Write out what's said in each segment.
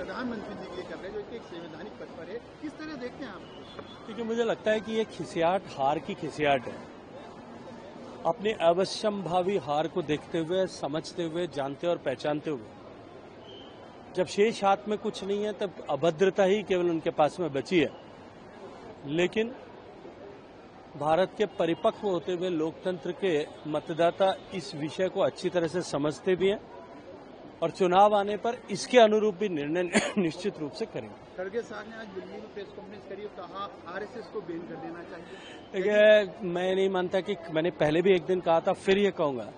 प्रधानमंत्री जी के कर रहे हैं, जो कि एक संवैधानिक पद पर है, किस तरह देखते हैं आप? क्योंकि मुझे लगता है कि ये खिसियाट हार की खिसियाट है। अपनी अवश्यंभावी हार को देखते हुए, समझते हुए, जानते और पहचानते हुए, जब शेष हाथ में कुछ नहीं है तब अभद्रता ही केवल उनके पास में बची है। लेकिन भारत के परिपक्व होते हुए लोकतंत्र के मतदाता इस विषय को अच्छी तरह से समझते भी हैं और चुनाव आने पर इसके अनुरूप भी निर्णय निश्चित रूप से करेंगे। खड़गे साहब ने आज दिल्ली में प्रेस कॉन्फ्रेंस करी और कहा आरएसएस को बैन कर देना चाहिए। देखिए, मैं नहीं मानता कि मैंने पहले भी एक दिन कहा था, फिर ये कहूंगा,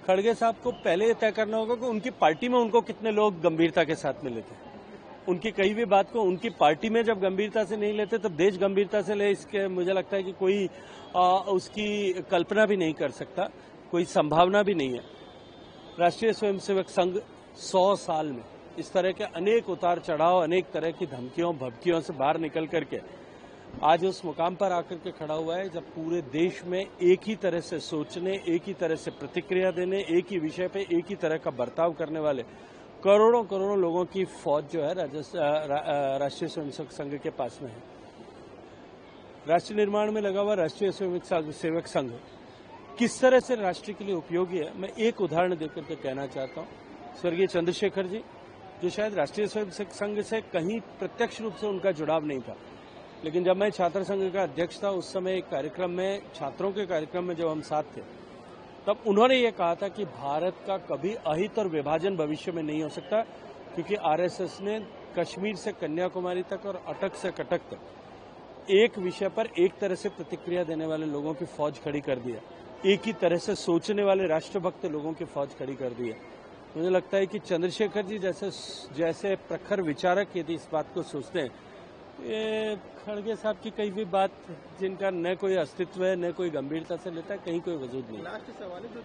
खड़गे साहब को पहले तय करना होगा कि उनकी पार्टी में उनको कितने लोग गंभीरता के साथ में लेते हैं। उनकी कई भी बात को उनकी पार्टी में जब गंभीरता से नहीं लेते तब देश गंभीरता से ले, इसके मुझे लगता है कि कोई उसकी कल्पना भी नहीं कर सकता, कोई संभावना भी नहीं है। राष्ट्रीय स्वयंसेवक संघ 100 साल में इस तरह के अनेक उतार चढ़ाव, अनेक तरह की धमकियों भभकियों से बाहर निकल करके आज उस मुकाम पर आकर के खड़ा हुआ है जब पूरे देश में एक ही तरह से सोचने, एक ही तरह से प्रतिक्रिया देने, एक ही विषय पे एक ही तरह का बर्ताव करने वाले करोड़ों करोड़ों लोगों की फौज जो है राष्ट्रीय स्वयंसेवक संघ के पास में है। राष्ट्र निर्माण में लगा हुआ राष्ट्रीय स्वयंसेवक संघ किस तरह से राष्ट्र के लिए उपयोगी है, मैं एक उदाहरण देकर के कहना चाहता हूँ। स्वर्गीय चंद्रशेखर जी, जो शायद राष्ट्रीय स्वयंसेवक संघ से कहीं प्रत्यक्ष रूप से उनका जुड़ाव नहीं था, लेकिन जब मैं छात्र संघ का अध्यक्ष था उस समय एक कार्यक्रम में, छात्रों के कार्यक्रम में जब हम साथ थे, तब उन्होंने ये कहा था कि भारत का कभी अहित और विभाजन भविष्य में नहीं हो सकता, क्योंकि आरएसएस ने कश्मीर से कन्याकुमारी तक और अटक से कटक तक एक विषय पर एक तरह से प्रतिक्रिया देने वाले लोगों की फौज खड़ी कर दी है, एक ही तरह से सोचने वाले राष्ट्रभक्त लोगों की फौज खड़ी कर दी है। मुझे लगता है कि चंद्रशेखर जी जैसे प्रखर विचारक यदि इस बात को सोचते हैं, ये खड़गे साहब की कई भी बात जिनका न कोई अस्तित्व है, न कोई गंभीरता से लेता है, कहीं कोई वजूद नहीं। लास्ट सवाल है, जो